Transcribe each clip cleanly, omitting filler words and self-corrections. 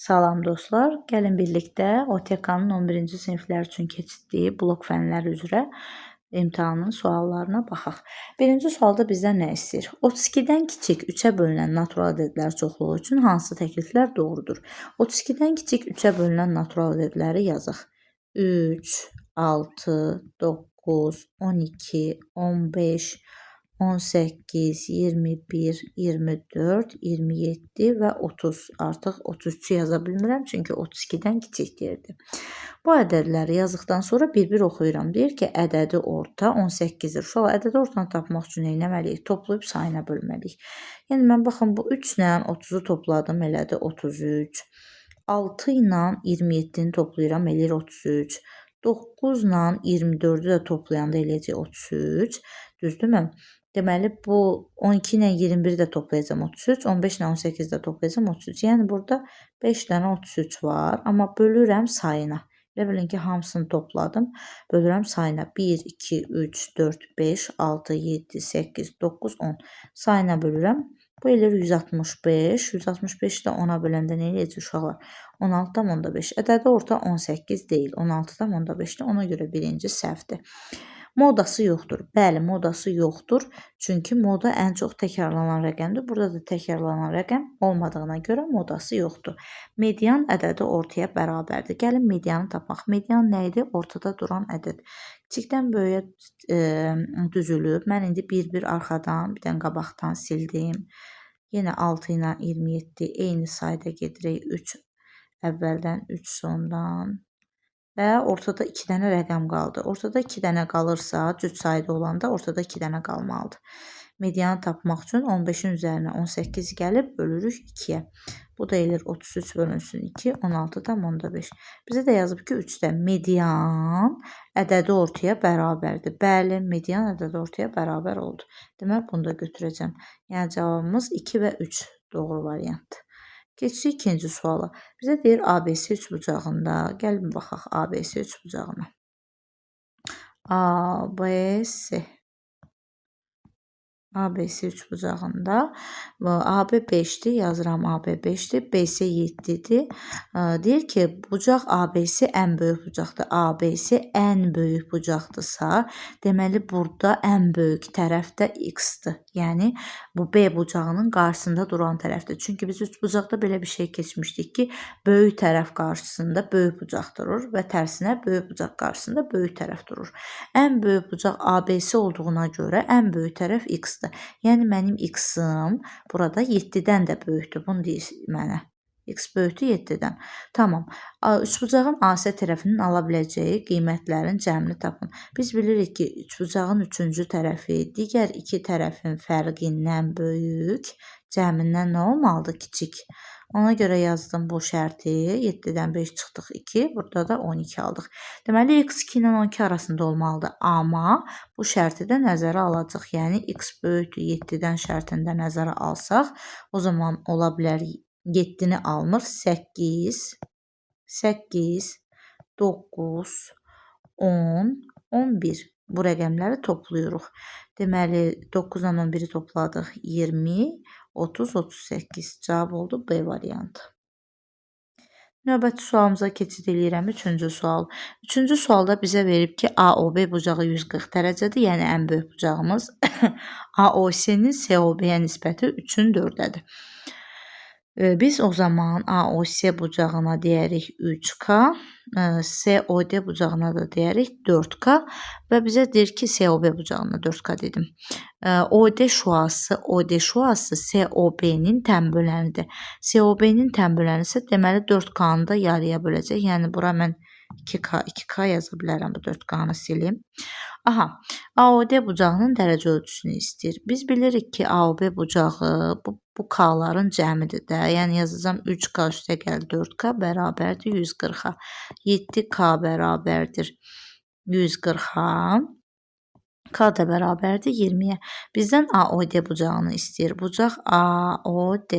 Salam dostlar, gəlin birlikdə OTK-nın 11-ci siniflər üçün keçirdiyi blok fənləri üzrə imtahanın suallarına baxaq. Birinci sualda bizdən nə istəyir? 32-dən kiçik 3-ə bölünən natural ədədlər çoxluğu üçün hansı təkliflər doğrudur? 32-dən kiçik 3-ə bölünən natural ədədləri yazaq. 3, 6, 9, 12, 15, 18, 21, 24, 27 və 30. Artıq 33-ü yaza bilmirəm, çünki 32-dən kiçik deyirdi. Bu ədədləri yazdıqdan sonra bir-bir oxuyuram. Deyir ki, ədədi orta 18-dir. Uşaqlar, ədədi ortanı tapmaq üçün nə etməliyik? Toplayıb sayına bölməliyik. Yəni, mən baxın, bu 3 ilə 30-u topladım, elədi 33. 6 ilə 27-ni toplayıram, eləyir 33. 9 ilə 24-ü də toplayanda eləyəcək 33. Düzdürmü? Deməli, bu 12 ilə 21 də toplayacam 33, 15 ilə 18 də toplayacam 33. Yəni, burada 5 dənə 33 var, amma bölürəm sayına. Elə bilin ki, hamısını topladım. Bölürəm sayına 1, 2, 3, 4, 5, 6, 7, 8, 9, 10. Sayına bölürəm. Bu eləyir 165. 165-i də 10-a böləndə nə eləyəcək uşaqlar? 16,5. Ədədi orta 18 deyil. 16,5-dir. Ona görə birinci səhvdir. Modası yoxdur. Bəli, modası yoxdur. Çünki moda ən çox təkrarlanan rəqəmdir. Burada da təkrarlanan rəqəm olmadığına görə modası yoxdur. Median ədədi ortaya bərabərdir. Gəlin medianı tapmaq. Median nə idi? Ortada duran ədəd. Kiçikdən böyüyə düzülüb. Mən indi bir-bir arxadan, bir dənə qabaqdan sildim. Yenə 6 ilə 27 eyni sayda gedirik. 3 əvvəldən, 3 sondan. Və ortada 2 dənə rəqəm qaldı. Ortada 2 dənə qalırsa, cüt sayda olanda ortada 2 dənə qalmalıdır. Medianı tapmaq üçün 15-in üzərinə 18 gəlib bölürük 2-yə. Bu da eləyir 33 bölünsün 2, 16,5. Bizə də yazıb ki, 3-də median ədədi ortaya bərabərdir. Bəli, median ədədi ortaya bərabər oldu. Demək, bunu da götürəcəm. Yəni, cavabımız 2 və 3 doğru variantdır. Keçirik ikinci suala. Bizə deyir ABC üçbucağında. Gəlin baxaq ABC üçbucağına. ABC. ABC üçbucağında AB 5-dir, yazıram AB 5-dir, BC 7-dir. Deyir ki, bucaq ABC ən böyük bucaqdır. ABC ən böyük bucaqdırsa, deməli burada ən böyük tərəf də X-dir. Yəni, bu B bucağının qarşısında duran tərəfdir. Çünki biz üçbucaqda belə bir şey keçmişdik ki, böyük tərəf qarşısında böyük bucaq durur və tərsinə böyük bucaq qarşısında böyük tərəf durur. Ən böyük bucaq ABC olduğuna görə ən böyük tərəf X-dir. Yəni, mənim X-ım burada 7-dən də böyükdür. Bunu deyir mənə. X böyükdür 7-dən. Tamam. Üçbucağın AC tərəfinin ala biləcəyi qiymətlərin cəmini tapın. Biz bilirik ki, üçbucağın 3-cü tərəfi digər iki tərəfin fərqindən böyük, cəmindən nə olmalıdır? Kiçik. Ona görə yazdım bu şərti. 7-dən 5 çıxdıq 2. Burada da 12 aldıq. Deməli, X 2 ilə 12 arasında olmalıdır. Amma bu şərti də nəzərə alacaq. Yəni, X böyükdür 7-dən şərtində nəzərə alsaq, o zaman ola bilər 7-ni almır. 8, 9, 10, 11. Bu rəqəmləri toplayırıq. Deməli, 9 ilə 11-i topladıq 20, 30, 38. Cavab oldu B variantı. Növbəti sualımıza keçid eləyirəm. Üçüncü sual. Üçüncü sualda bizə verib ki, AOB bucağı 140 dərəcədir. Yəni, ən böyük bucağımız AOC-nin COB-yə nisbəti 3-ün 4-dədir. Biz o zaman AOC bucağına deyərik 3K, COD bucağına da deyərik 4K və bizə deyir ki, COB bucağına 4K dedim. OD şüası COB-nin tənbölənidir. COB-nin tənböləni isə deməli 4K-nı da yarıya böləcək. Yəni, bura mən 2K yaza bilərəm, bu 4K-nı silim. Aha, AOD bucağının dərəcə ölçüsünü istəyir. Biz bilirik ki, AOB bucağı bu K-ların cəmidir də. Yəni, yazacağım 3K üstə gəl 4K bərabərdir 140-a. 7K bərabərdir 140-a. K da bərabərdir 20-yə. Bizdən AOD bucağını istəyir. Bucaq AOD.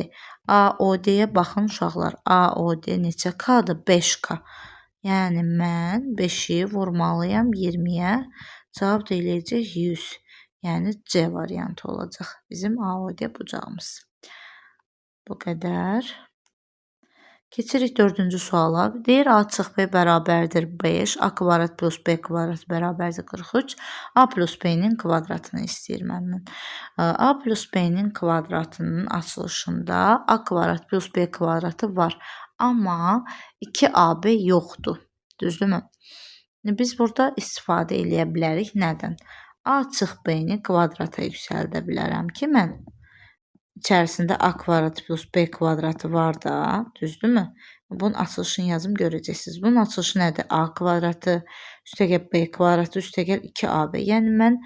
AOD-yə baxın uşaqlar. AOD neçə K-dır? 5K. Yəni, mən 5-i vurmalıyam 20-yə. Cavab da eləyəcək 100. Yəni, C variantı olacaq bizim AOD bucağımız. Bu qədər. Keçirik 4-cü suala. Deyir A açıq B bərabərdir 5, A kvadrat plus B kvadrat bərabərdir 43, A plus B-nin kvadratını istəyir məndən. A plus B-nin kvadratının açılışında A kvadrat plus B kvadratı var, amma 2AB yoxdur. Düzdürmü? Biz burada istifadə edə bilərik nədən? A açıq B-ni kvadrata yüksəldə bilərəm ki, mən içərisində A kvadrat plus B kvadratı var da, düzdürmü? Bunun açılışını yazım, görəcəksiniz. Bunun açılışı nədir? A kvadratı üstəgəl B kvadratı üstəgəl 2AB. Yəni mən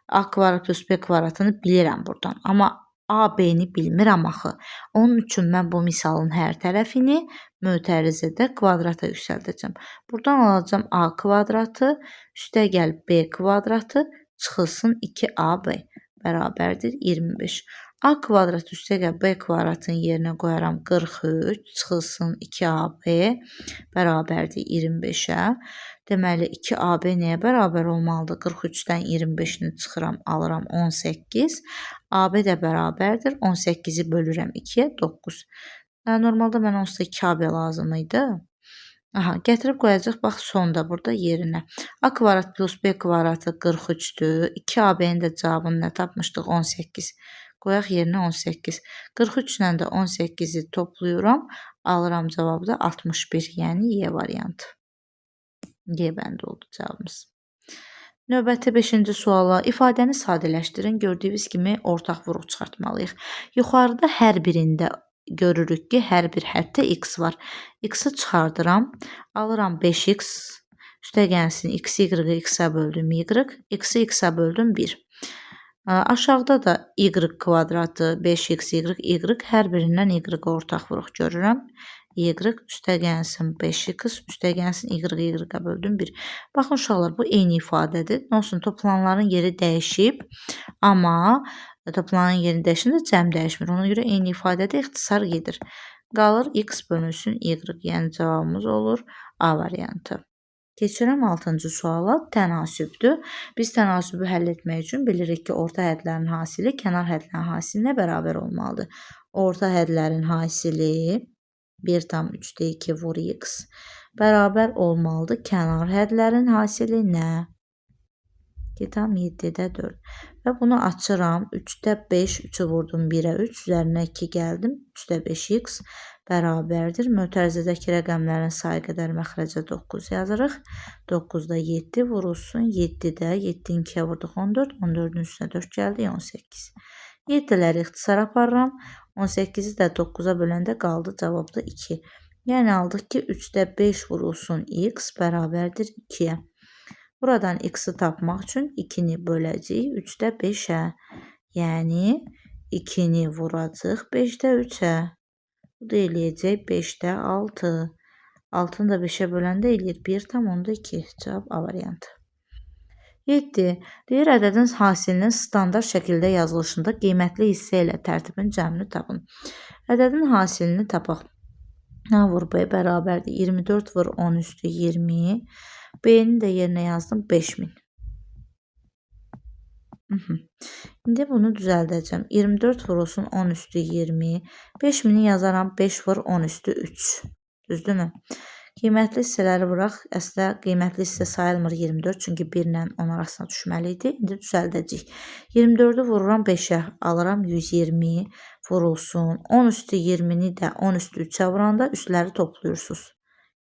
A kvadrat plus B kvadratını bilirəm buradan. Amma AB-ni bilmirəm axı. Onun üçün mən bu misalın hər tərəfini mötərizədə kvadrata yüksəldəcəm. Buradan alacağım A kvadratı üstəgəl B kvadratı çıxılsın 2AB bərabərdir 25. A kvadrat üstəgəl B kvadratın yerinə qoyaram 43, çıxılsın 2AB bərabərdir 25-ə. Deməli, 2AB nəyə bərabər olmalıdır? 43-dən 25-ni çıxıram, alıram 18. AB də bərabərdir. 18-i bölürəm 2-yə, 9. Normalda mən onsuz da 2AB lazım idi. Aha, gətirib qoyacaq, bax, sonda burada yerinə. A kvadrat plus B kvadratı 43-dür. 2AB-nin də cavabını nə tapmışdıq? 18. Qoyaq yerinə 18. 43 ilə də 18-i toplayıram. Alıram cavabı da 61. Yəni Y variantı. Y bəndi oldu cavabımız. Növbəti 5-ci suala. İfadəni sadələşdirin. Gördüyünüz kimi ortaq vuruq çıxartmalıyıq. Yuxarıda hər birində görürük ki, hər bir həddə x var. X-i çıxardıram. Alıram 5x. Üstə gəlsin x-i x-ə böldüm y. X-i x-ə böldüm 1. Aşağıda da y kvadratı, 5x, y hər birindən y ortaq vuruq görürəm. Y üstə gəlsin 5x, üstə gəlsin y-ə böldüm 1. Baxın uşaqlar, bu eyni ifadədir. Nə olsun, toplananların yeri dəyişib, amma toplanan yerini dəyişəndə cəm dəyişmir. Ona görə eyni ifadədə ixtisar gedir. Qalır x bölünsün y, yəni cavabımız olur A variantı. Keçirəm 6-cı suala. Tənasübdür. Biz tənasübü həll etmək üçün bilirik ki, orta hədlərin hasili kənar hədlərin hasilinə bərabər olmalıdır. Orta hədlərin hasili 1/3-2 vur x bərabər olmalıdır. Kənar hədlərin hasili nə? 2/7-də 4. Və bunu açıram. 3-də 5, 3-ü vurdum 1-ə 3, üzərinə 2 gəldim. 3-də 5x bərabərdir. Mötərizədəki rəqəmlərin sayı qədər məxrəcə 9 yazırıq. 9-da 7 vurulsun. 7-də 7-ni 2-yə vurduq 14. 14-ün üstünə 4 gəldi 18. 7-ləri ixtisar aparıram. 18-i də 9-a böləndə qaldı cavabda 2. Yəni aldıq ki, 3-də 5 vurulsun x bərabərdir 2-yə. Buradan x-i tapmaq üçün 2-ni böləcəyik 3-də 5-ə. Yəni 2-ni vuracaq 5-də 3-ə. Bu da eləyəcək 5-də 6. 6-nı da 5-ə böləndə eləyir 1/2. Cavab A variantı. 7. Deyir, ədədin hasilinin standart şəkildə yazılışında qiymətli hissə ilə tərtibin cəmini tapın. Ədədin hasilini tapaq. A vur B bərabərdir 24 vur 10 üstü 20. B-ni də yerinə yazdım 5000. İndi bunu düzəldəcəm. 24 vurulsun 10 üstü 20. 5000-i yazaram 5 vur 10 üstü 3. Düzdürmü? Qiymətli hissələri vuraq. Əslində qiymətli hissə sayılmır 24. Çünki 1 ilə 10 arasına düşməli idi. İndi düzəldəcəyik. 24-ü vururam 5-ə. Alıram 120 vurulsun. 10 üstü 20-ni də 10 üstü 3-ə vuranda üstləri toplayırsınız.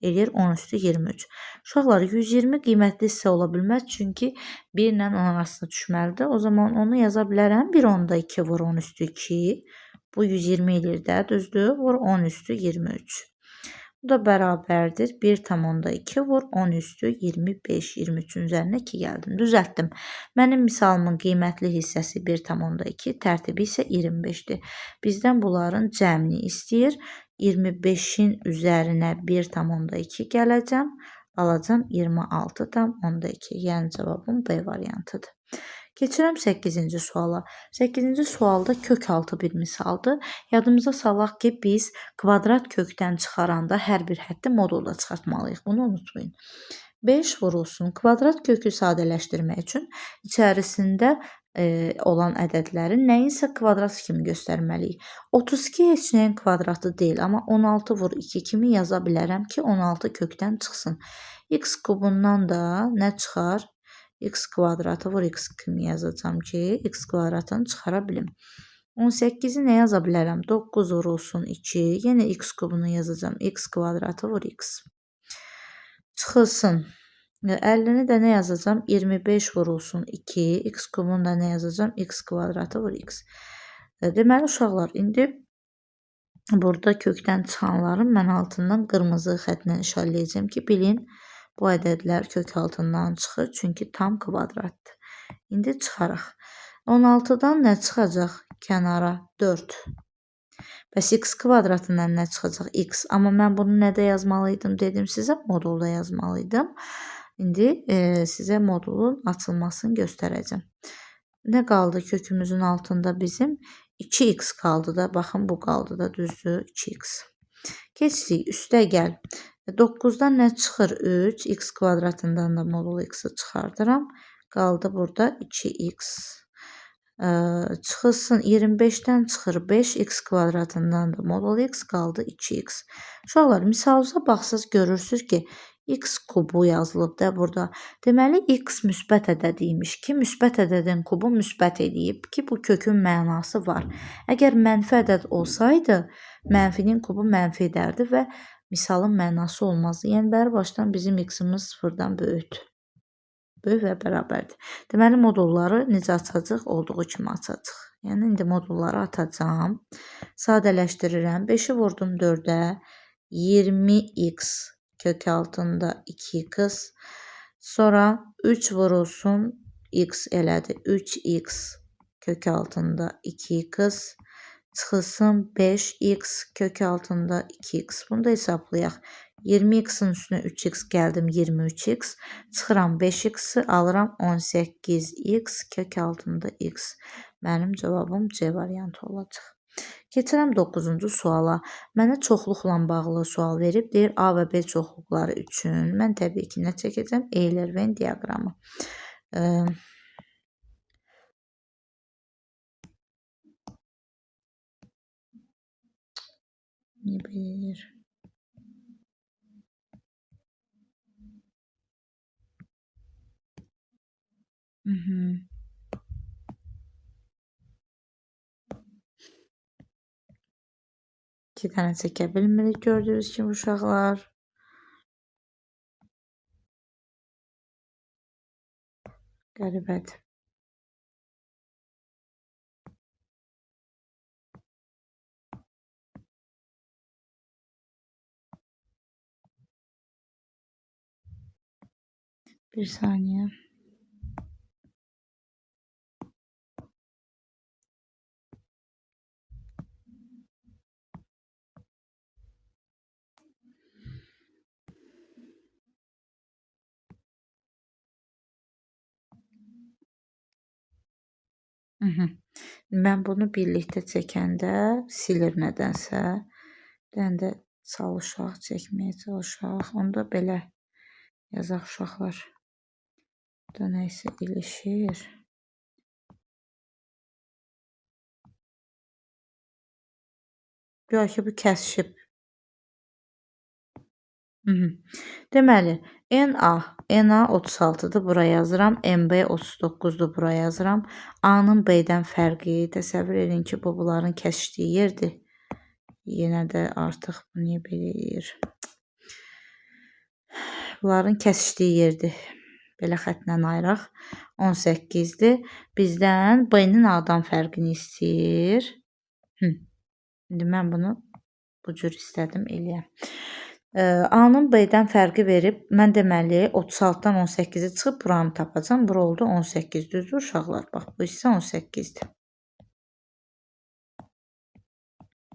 Eləyir 10 üstü 23. Uşaqlar, 120 qiymətli hissə ola bilməz. Çünki 1 ilə 10 arasına düşməlidir. O zaman onu yaza bilərəm. 1/2 vur 10 üstü 2. Bu 120 eləyir də, düzdür? Vur 10 üstü 23. Bu da bərabərdir. 1/2 vur 10 üstü 25. 23-ün üzərinə 2 gəldim. Düzəltdim. Mənim misalımın qiymətli hissəsi 1/2, tərtibi isə 25-dir. Bizdən bunların cəmini istəyir. 25-in üzərinə 1/2 gələcəm. Alacam 26/2. Yəni cavabım B variantıdır. Keçirəm 8-ci suala. 8-ci sualda kök altı bir misaldır. Yadımıza salaq ki, biz kvadrat kökdən çıxaranda hər bir həddi modulda çıxartmalıyıq. Bunu unutmayın. 5 vurulsun. Kvadrat kökü sadələşdirmək üçün içərisində olan ədədləri nəyinsə kvadratı kimi göstərməliyik. 32 heç nəyin kvadratı deyil, amma 16 vur 2 kimi yaza bilərəm ki, 16 kökdən çıxsın. X kubundan da nə çıxar? X kvadratı vur x kimi yazacağam ki, x kvadratını çıxara bilim. 18-i nə yaza bilərəm? 9 vurulsun 2, yenə x kubunu yazacağam. X kvadratı vur x. Çıxılsın. 50-ni də nə yazacağam? 25 vurulsun 2. X kubunu da nə yazacağam? X kvadratı vur x. Deməli, uşaqlar, indi burada kökdən çıxanları mən altından qırmızı xətlə işarələyəcəm ki, bilin, bu ədədlər kök altından çıxır, çünki tam kvadratdır. İndi çıxaraq. 16-dan nə çıxacaq kənara? 4. Bəs x kvadratından nə çıxacaq? X. Amma mən bunu nədə yazmalıydım dedim sizə? Modulda yazmalıydım. İndi sizə modulun açılmasını göstərəcəm. Nə qaldı kökümüzün altında bizim? 2x qaldı da. Baxın, bu qaldı da, düzdür? 2x. Keçdik, üstə gəl. 9-dan nə çıxır? 3. X kvadratından da modul x-i çıxardıram. Qaldı burada 2x. Çıxılsın, 25-dən çıxır 5, x kvadratından da modul x qaldı 2x. Uşaqlar, misalınıza baxsız görürsünüz ki, x kubu yazılıb da burada. Deməli, x müsbət ədədiymiş ki, müsbət ədədin kubu müsbət edib ki, bu kökün mənası var. Əgər mənfi ədəd olsaydı, mənfinin kubu mənfi edərdi və misalın mənası olmazdı. Yəni, bəri başdan bizim x-imiz sıfırdan böyükdür. Böyük və bərabərdir. Deməli, modulları necə açacaq? Olduğu kimi açacaq. Yəni, indi modulları atacağam. Sadələşdirirəm. 5-i vurdum 4-ə. 20x kök altında 2x. Sonra 3 vurulsun x elədi. 3x kök altında 2x. Çıxılsın 5x kök altında 2x. Bunu da hesablayaq. 20x-in üstünə 3x gəldim 23x. Çıxıram 5x-i, alıram 18x kök altında x. Mənim cavabım C variantı olacaq. Keçirəm 9-cu suala. Mənə çoxluqla bağlı sual verib, deyir A və B çoxluqları üçün. Mən təbii ki, nə çəkəcəm? Euler-Venn diaqramı. Ne bilir? İki dənə çəkə bilmirik, gördüyünüz kimi uşaqlar. Qəribədir. Bir saniyə. Mən bunu birlikdə çəkəndə silir nədənsə. Bir də çalışaq, çəkməyə çalışaq. Onda belə yazaq uşaqlar. Burada nəysə ilişir. Yox ki, bu kəsişib. Deməli, NA 36-dır, bura yazıram. MB 39-dur, bura yazıram. A-nın B-dən fərqi, təsəvvür edin ki, bu bunların kəsişdiyi yerdir. Yenə də artıq bu niyə belə eləyir? Bunların kəsişdiyi yerdir. Belə xətlə ayıraq. 18-dir. Bizdən B-nin A-dan fərqini istəyir. İndi mən bunu bu cür istədim eləyəm. A-nın B-dən fərqi verib, mən deməli 36-dan 18-i çıxıb buranı tapacam. Bura oldu 18, düzdür uşaqlar? Bax, bu isə 18-dir.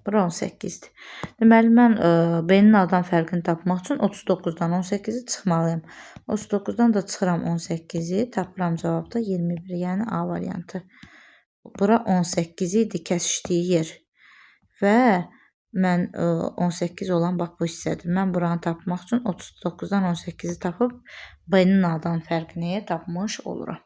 Bura 18-dir. Deməli, mən B-nin A-dan fərqini tapmaq üçün 39-dan 18-i çıxmalıyım. 39-dan da çıxıram 18-i, tapıram cavabda 21, yəni A variantı. Bura 18 idi kəsişdiyi yer və mən 18 olan bax bu hissədir. Mən buranı tapmaq üçün 39-dan 18-i tapıb B-nin A-dan fərqini tapmış oluram.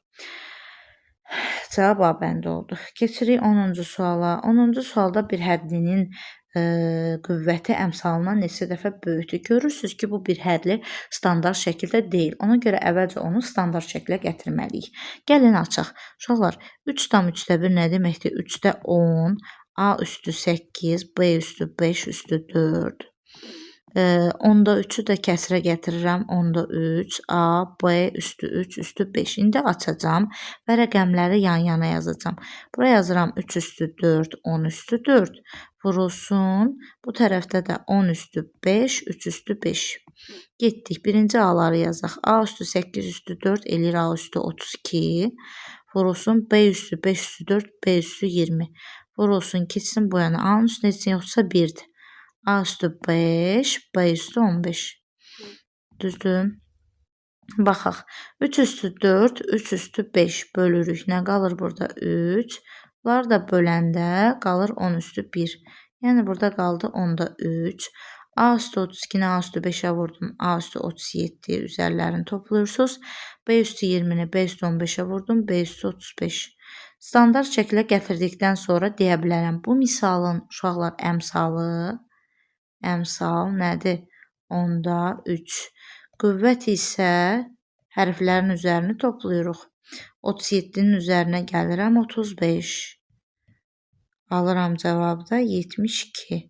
Cavab A bəndə oldu. Keçirik 10-cu suala. 10-cu sualda bir hədlinin qüvvəti əmsalından neçə dəfə böyükdür? Görürsüz ki, bu bir hədli standart şəkildə deyil. Ona görə əvvəlcə onu standart şəklə gətirməliyik. Gəlin açaq. Uşaqlar, 3/1 nə deməkdir? 3-də 10, A üstü 8, B üstü 5 üstü 4. 10-da 3-ü də kəsrə gətirirəm. 10-da 3, A, B üstü 3 üstü 5. İndi açacağam və rəqəmləri yan-yana yazacağam. Bura yazıram 3 üstü 4, 10 üstü 4. Vurulsun. Bu tərəfdə də 10 üstü 5, 3 üstü 5. Getdik. Birinci A-ları yazaq. A üstü 8 üstü 4 eləyir A üstü 32. Vurulsun. B üstü 5 üstü 4, B üstü 20. Vurulsun. Keçsin bu yana. A-nın üstü necə yoxsa 1-dir. A üstü 5, B üstü 15. Düzdür? Baxaq. 3 üstü 4, 3 üstü 5 bölürük. Nə qalır burada? 3. Bunları da böləndə qalır 10 üstü 1. Yəni burada qaldı 10-da 3. A üstü 32-ni A üstü 5-ə vurdum. A üstü 37 üzərlərini toplayırsınız. B üstü 20-ni B üstü 15-ə vurdum. B üstü 35. Standart şəklə gətirdikdən sonra deyə bilərəm. Bu misalın uşaqlar əmsal nədir? 10-da 3. Qüvvət isə hərflərin üzərini toplayırıq. 37-nin üzərinə gəlirəm 35. Alıram cavabda 72.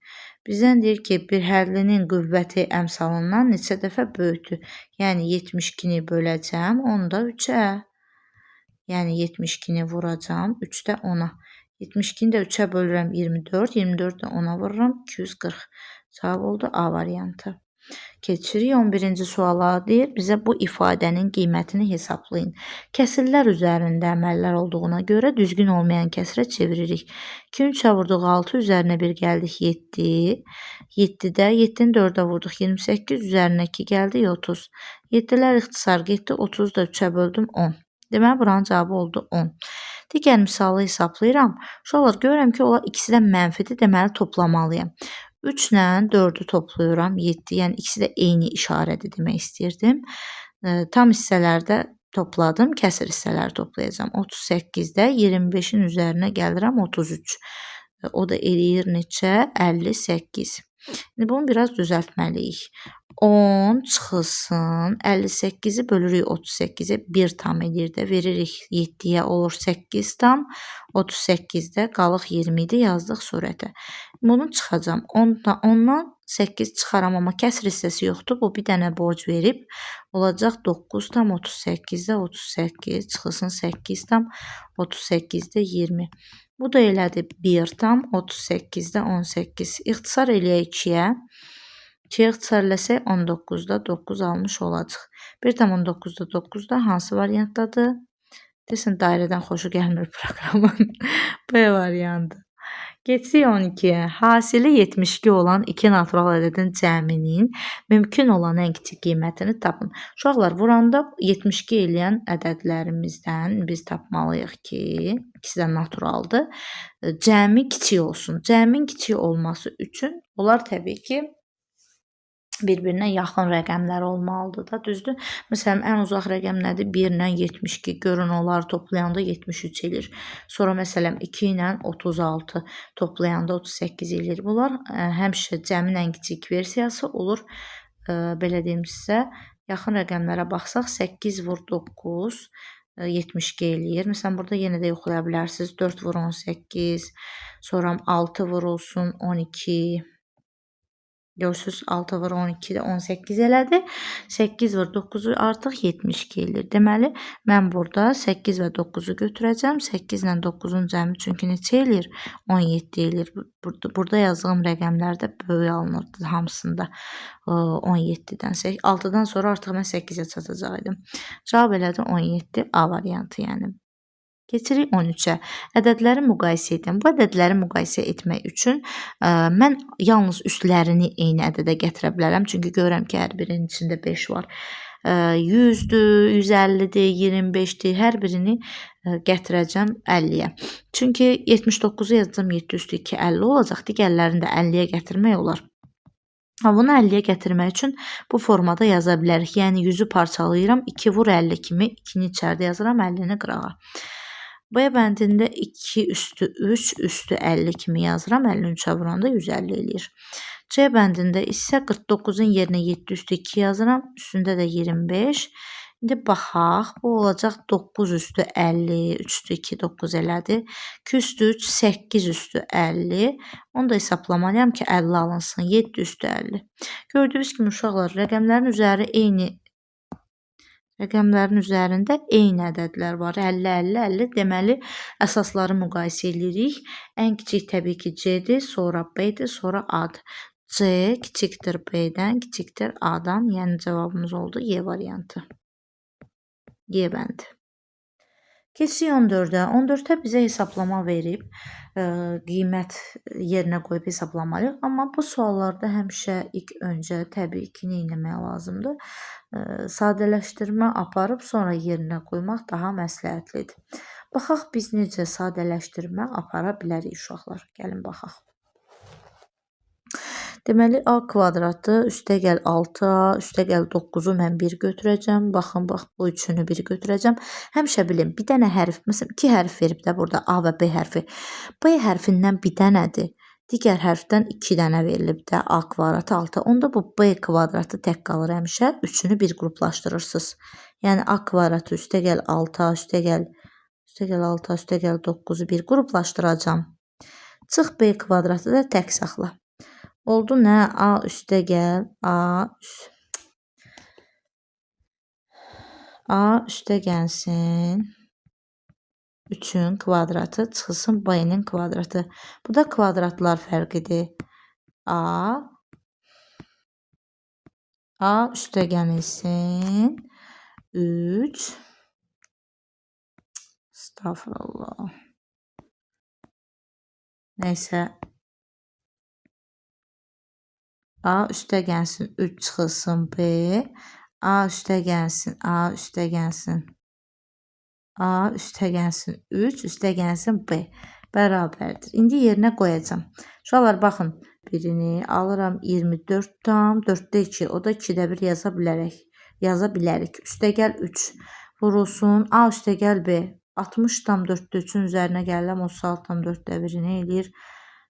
Bizdən deyir ki, bir hədlinin qüvvəti əmsalından neçə dəfə böyükdür? Yəni 72-ni böləcəm 10-da 3-ə. Yəni 72-ni vuracam 3-də 10-a. 72-ni də 3-ə bölürəm 24. 24-də 10-a vururam 240. Cavab oldu A variantı. Keçirik 11-ci suala. Deyir bizə bu ifadənin qiymətini hesablayın. Kəsirlər üzərində əməllər olduğuna görə düzgün olmayan kəsrə çeviririk. 2-ni 3-ə vurduq 6, üzərinə 1 gəldik 7. 7-də 7-ni 4-ə vurduq 28, üzərinə 2 gəldik 30. 7-lər ixtisar getdi, 30-u da 3-ə böldüm 10. Deməli, buranın cavabı oldu 10. Digər misalı hesablayıram. Uşaqlar, görürəm ki, onlar ikisi də mənfidir, deməli toplamalıyam. 3 ilə 4-ü toplayıram 7, yəni ikisi də eyni işarədir demək istəyirdim. Tam hissələrdə topladım, kəsir hissələri toplayacağam. 38-də 25-in üzərinə gəlirəm 33. O da eləyir neçə? 58. İndi bunu biraz düzəltməliyik. 10 çıxılsın, 58-i bölürük 38-ə 1 tam edir də veririk 7-yə olur 8 tam, 38-də qalıq 20-də yazdıq surətə. Bunu çıxacam. 10-dan 8 çıxaram, amma kəsr hissəsi yoxdur. Bu bir dənə borc verib olacaq 9 tam 38-də 38 çıxılsın 8 tam 38-də 20. Bu da elədi 1 tam 38-də 18. İxtisar eləyək 2-yə. 2-yə ixtisar eləsək 19-da 9 almış olacaq. 1 tam 19-da 9-da hansı variantdadır? Desən dairədən xoşu gəlmir proqramın. B variantı. Keçsək 12-yə. Hasili 72 olan 2 natural ədədin cəminin mümkün olan ən kiçik qiymətini tapın. Uşaqlar, vuranda 72 eləyən ədədlərimizdən biz tapmalıyıq ki, ikisi də naturaldır. Cəmi kiçik olsun. Cəmin kiçik olması üçün onlar təbii ki, bir-birinə yaxın rəqəmlər olmalıdır da, düzdür? Məsələn, ən uzaq rəqəm nədir? 1 ilə 72. Görün, onları toplayanda 73 eləyir. Sonra məsələn 2 ilə 36 toplayanda 38 eləyir. Bunlar həmişə cəmin ən kiçik versiyası olur. Belə deyim sizə, yaxın rəqəmlərə baxsaq 8 vur 9 72 eləyir. Məsələn, burada yenə də yoxlaya bilərsiniz. 4 vur 18, sonra 6 vurulsun 12. Görürsünüz 6 vur 12 də 18 elədi. 8 vur 9-u artıq 72 eləyir. Deməli, mən burada 8 və 9-u götürəcəm. 8 ilə 9-un cəmi çünki neçə eləyir? 17 eləyir. Burada yazdığım rəqəmlərdə böyük alınırdı hamısında 17-dən. 6-dan sonra artıq mən 8-ə çatacaqdım. Cavab elədi 17 A variantı yəni. Keçirik 13-ə. Ədədləri müqayisə edin. Bu ədədləri müqayisə etmək üçün mən yalnız üstlərini eyni ədədə gətirə bilərəm. Çünki görürəm ki, hər birinin içində 5 var. 100-dür, 150-dir, 25-dir. Hər birini gətirəcəm 50-yə. Çünki 79-u yazacam 7 üstü 2, 50 olacaq. Digərlərini də 50-yə gətirmək olar. Bunu 50-yə gətirmək üçün bu formada yaza bilərik. Yəni 100-ü parçalayıram. 2 vur 50 kimi 2-ni içəridə yazıram, 50-ni qırağa. B bəndində 2 üstü 3 üstü 50 kimi yazıram. 50-ni 3-ə vuranda 150 eləyir. C bəndində isə 49-un yerinə 7 üstü 2 yazıram. Üstündə də 25. İndi baxaq. Bu olacaq 9 üstü 50. 3 üstü 2 9 elədi. 2 üstü 3 8 üstü 50. Onu da hesablamalıyam ki 50 alınsın. 7 üstü 50. Gördüyünüz kimi uşaqlar rəqəmlərin üzərində eyni ədədlər var. 50, 50, 50. Deməli, əsasları müqayisə edirik. Ən kiçik təbii ki C-dir, sonra B-dir, sonra A-dır. C kiçikdir B-dən, kiçikdir A-dan. Yəni cavabımız oldu Y variantı. Y bəndi. Keçirik 14-ə. 14-ə bizə hesablama verib, qiymət yerinə qoyub hesablamalıyıq. Amma bu suallarda həmişə ilk öncə təbii ki, nə etmək lazımdır? Sadələşdirmə aparıb sonra yerinə qoymaq daha məsləhətlidir. Baxaq biz necə sadələşdirmə apara bilərik uşaqlar. Gəlin baxaq. Deməli, A kvadratı üstəgəl 6A, üstəgəl 9-u mən 1 götürəcəm. Baxın, bax, bu üçünü 1 götürəcəm. Həmişə bilin, bir dənə hərf, məsələn, 2 hərf verib də burada A və B hərfi. B hərfindən bir dənədir. Digər hərfdən 2 dənə verilib də A kvadratı 6. Onda bu B kvadratı tək qalır həmişə. Üçünü bir qruplaşdırırsınız. Yəni A kvadratı üstəgəl 6A, üstəgəl 6A, üstəgəl 9-u bir qruplaşdıracam. Çıx B kvadratı da tək saxla. Oldu nə? A üstəgəl A üstəgəlsin 3-ün kvadratı çıxsın B-nin kvadratı. Bu da kvadratlar fərqidir. A üstəgəlsin 3 Estağfurullah. Neysə. A üstəgəlsin 3 çıxılsın B. A üstəgəlsin 3 üstəgəlsin B. Bərabərdir. İndi yerinə qoyacam. Uşaqlar baxın. Birini alıram 24 tam 4-də 2. O da 2-də 1 yaza bilərik. Üstəgəl 3 vurulsun. A üstəgəl B. 60 tam 4-də 3-ün üzərinə gəlirəm. 36 tam 4-də 1 nə eləyir?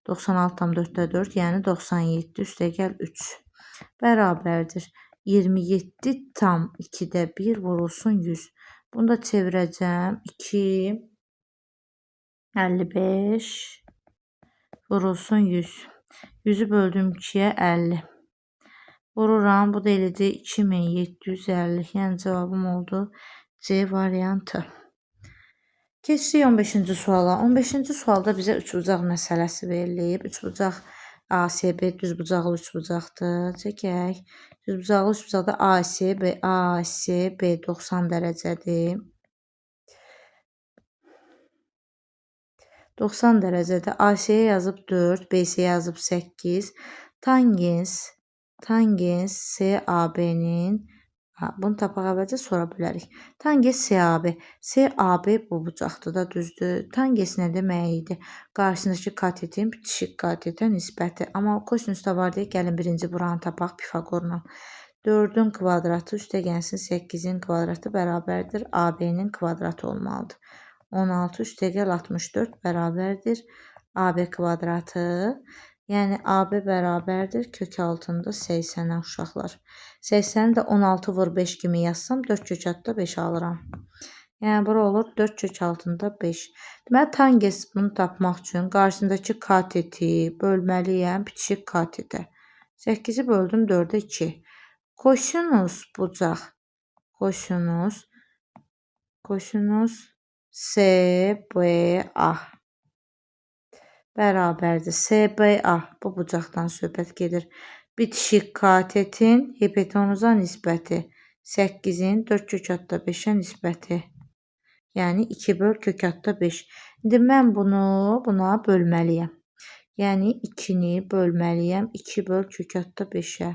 96 tam 4-də 4, yəni 97 üstəgəl 3 bərabərdir. 27 tam 2-də 1 vurulsun 100. Bunu da çevirəcəm. 2, 55 vurulsun 100. 100-ü böldüm 2-yə 50. Vururam. Bu da eləcək 2750. Yəni cavabım oldu C variantı. Keçdik 15-ci suala. 15-ci sualda bizə üçbucaq məsələsi verilib. Üçbucaq ASB düzbucaqlı üçbucaqdır. Çəkək. Düzbucaqlı üçbucaqda ASB 90 dərəcədir. 90 dərəcədə AC-yə yazıb 4, BC-yə yazıb 8. Tangens CAB-nin bunu tapaq əvvəlcə sonra bölərik. Tangens CAB. CAB bu bucaqdır da, düzdür. Tangens nə demək idi? Qarşısındakı katetin bitişik katetə nisbəti. Amma kosinusda var deyə gəlin birinci buranı tapaq Pifaqorla. 4-ün kvadratı üstəgəlsin 8-in kvadratı bərabərdir AB-nin kvadratı olmalıdır. 16 üstəgəl 64 bərabərdir AB kvadratı. Yəni AB bərabərdir kök altında 80-ə uşaqlar. 80-i də 16 vur 5 kimi yazsam 4 kök altında 5 alıram. Yəni bura olur 4 kök altında 5. Deməli tangens bunu tapmaq üçün qarşısındakı kateti bölməliyəm bitişik katetə. 8-i böldüm 4-ə 2. Kosinus bucaq. Kosinus CBA bərabərdir. CBA bu bucaqdan söhbət gedir. Bitişik katetin hipotenuza nisbəti 8-in 4 kök altında 5-ə nisbəti. Yəni 2 böl kök altında 5. İndi mən buna bölməliyəm. Yəni 2-ni bölməliyəm 2 böl kök altında 5-ə.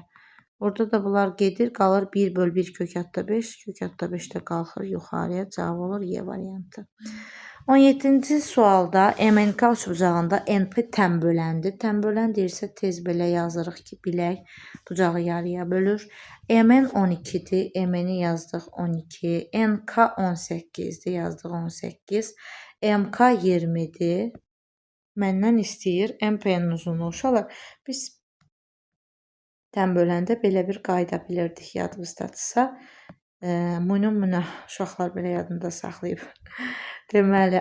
Orada da bunlar gedir, qalır 1 böl 1 kök altında 5. Kök altında 5 də qalxır yuxarıya. Cavab olur Y variantı. 17-ci sualda MNK üçbucağında NP təm böləndir. Təm bölən deyirsə tez belə yazırıq ki, bilək bucağı yarıya bölür. MN 12-dir. MN-i yazdıq 12. NK 18-dir. Yazdıq 18. MK 20-dir. Məndən istəyir MP'nin uzunluğu. Uşaqlar, biz tən böləndə belə bir qayda bilirdik, yadınızdadısa. Munu uşaqlar belə yadında saxlayıb. Deməli,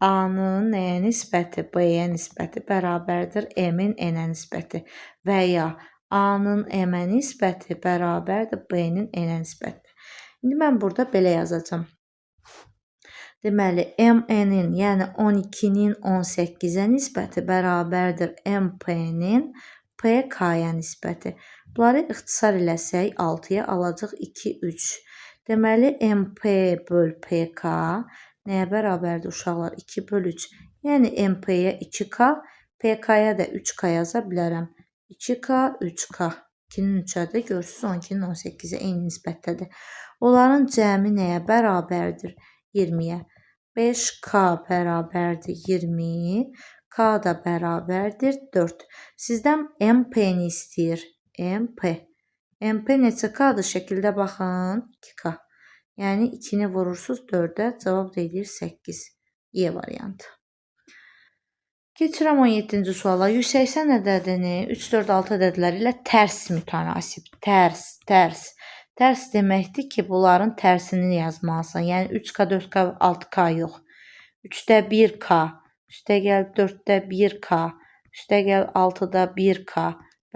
A-nın nəyə nisbəti, B-yə nisbəti bərabərdir M-in N-ə nisbəti və ya A-nın M-ə nisbəti bərabərdir B-nin N-ə nisbəti. İndi mən burada belə yazacağam. Deməli, MN-in, yəni 12-nin 18-ə nisbəti bərabərdir MP-nin PK-ya nisbəti. Bunları ixtisar eləsək 6-ya alacaq 2, 3. Deməli, MP böl PK nəyə bərabərdir uşaqlar? 2 böl 3. Yəni, MP-yə 2K, PK-ya da 3K yaza bilərəm. 2K, 3K. 2-nin 3-ədir, görürsünüz 12-nin 18-ə eyni nisbətdədir. Onların cəmi nəyə bərabərdir? 20-yə. 5K bərabərdir 20, K da bərabərdir 4. Sizdən MP-ni istəyir. MP. MP neçə K-dır? Şəkildə baxın. 2K. Yəni 2-ni vurursunuz 4-ə, cavab deyir 8. E variantı. Keçirəm 17-ci suala. 180 ədədini 3, 4, 6 ədədləri ilə tərs mütənasib. Tərs. Tərs deməkdir ki, bunların tərsini yazmalısan. Yəni 3K, 4K, 6K yox. 3-də 1K, üstəgəl 4-də 1K, üstəgəl 6-da 1K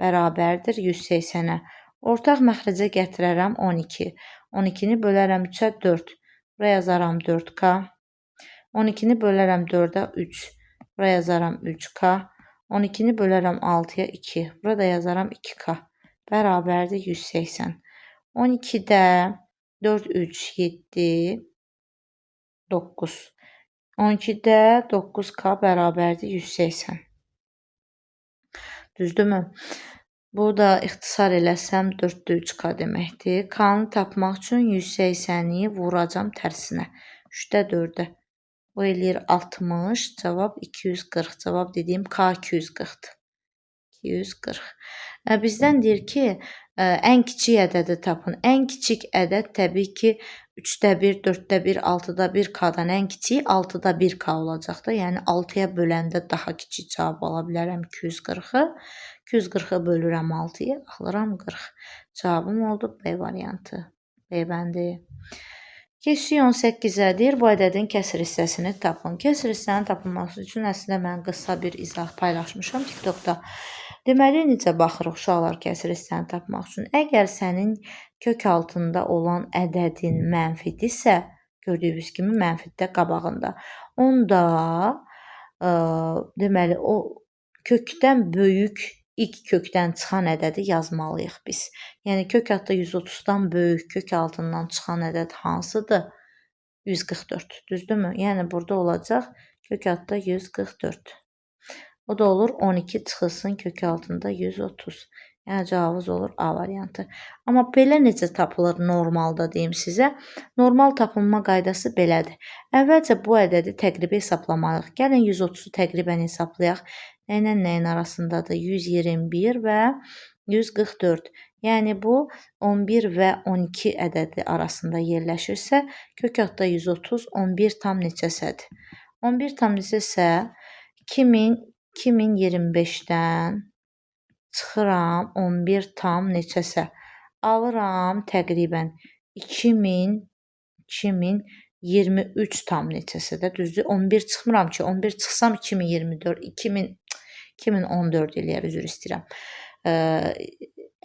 bərabərdir 180-ə. Ortaq məxrəcə gətirərəm 12. 12-ni bölərəm 3-ə 4. Buraya yazaram 4K. 12-ni bölərəm 4-ə 3. Buraya yazaram 3K. 12-ni bölərəm 6-ya 2. Burada yazaram 2K. Bərabərdir 180. 12-də 4, 3, 7, 9. 12-də 9K bərabərdir 180. Düzdürmü? Burada ixtisar eləsəm 4-də 3K deməkdir. K-nı tapmaq üçün 180-i vuracam tərsinə. 3-də 4-ə. Bu eləyir 60, cavab 240. Cavab dediyim K 240-dır. 240. Bizdən deyir ki, ən kiçik ədədi tapın. Ən kiçik ədəd təbii ki, 3-də 1, 4-də 1, 6-da 1 K-dan ən kiçiyi 6-da 1 K olacaq da. Yəni 6-ya böləndə daha kiçik cavab ala bilərəm 240-ı. 240-ı bölürəm 6-ya, alıram 40. Cavabım oldu B variantı. B bəndi. Keçdik 18-ədir. Bu ədədin kəsr hissəsini tapın. Kəsr hissənin tapılması üçün əslində mən qısa bir izah paylaşmışam TikTokda. Deməli, necə baxırıq uşaqlar kəsr hissəni tapmaq üçün? Əgər sənin kök altında olan ədədin mənfidirsə, gördüyünüz kimi mənfidə qabağında, onda deməli, o kökdən böyük ilk kökdən çıxan ədədi yazmalıyıq biz. Yəni, kök altında 130-dan böyük kök altından çıxan ədəd hansıdır? 144. Düzdürmü? Yəni, burada olacaq kök altında 144. O da olur 12 çıxılsın kök altında 130. Yəni, cavabımız olur A variantı. Amma belə necə tapılır normalda deyim sizə? Normal tapılma qaydası belədir. Əvvəlcə bu ədədi təqribi hesablamalıyıq. Gəlin 130-u təqribən hesablayaq. Nəylə nəyin arasındadır? 121 və 144. Yəni, bu 11 və 12 ədədi arasında yerləşirsə, kök altında 130, 11 tam neçəsədir? 11 tam neçəsə, 2025-dən çıxıram 11 tam neçəsə. Alıram təqribən 2023 tam neçəsə də düzdür. 11 çıxmıram ki, 11 çıxsam 2024, 2014 eləyər, üzr istəyirəm.